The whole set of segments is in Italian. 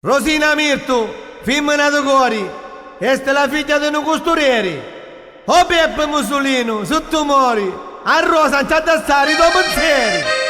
Rosina Mirtu, femmina di cuori, questa è la figlia di un costuriere. O Beppe Mussolino, se tu muori, a Rosa non c'è da stare dopo pensieri.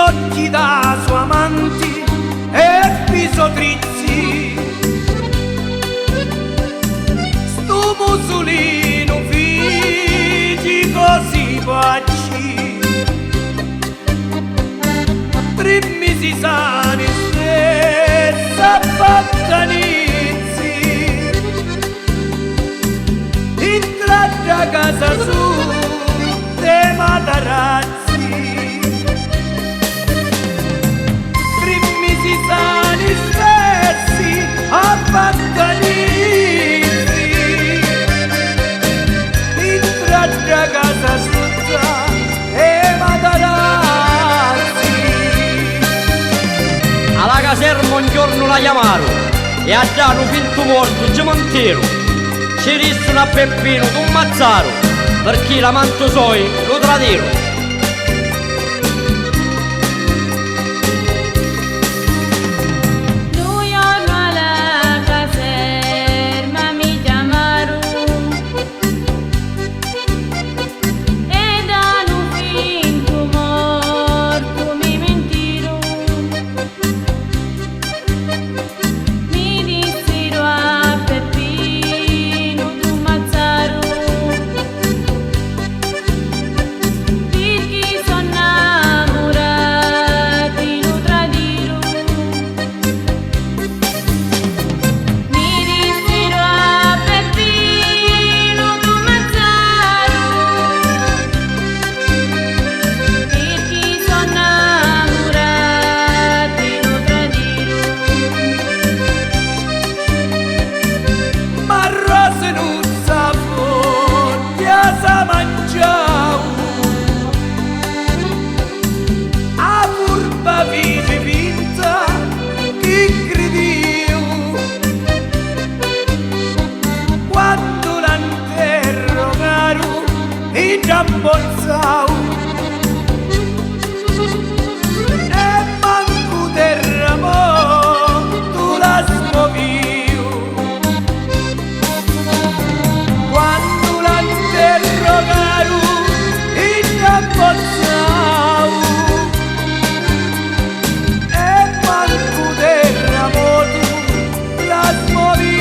Occhi da sua amanti e pisotrizzi, sto Mussolino figli così facci, 3 mesi sani stessa battanizzi, entrate a casa su te matarazzi. Sani stessi abbandaniti, entrate a casa sutta e matarazzi. Alla caserma un giorno la chiamarono e a già un finto morto Gemontero ci dissero a Peppino d'un mazzaro perché l'amante soi lo tradirono. Bolsau e manco terramo tu la smoviu quando l'interrogaru in Bolsau e manco terramo tu la smoviu.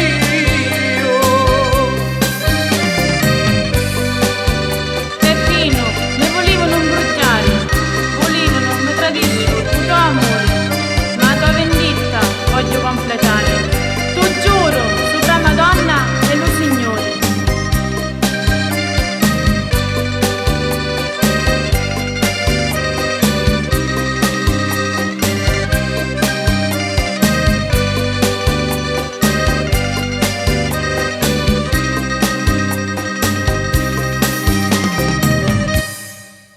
Amore, ma tua vendetta voglio completare.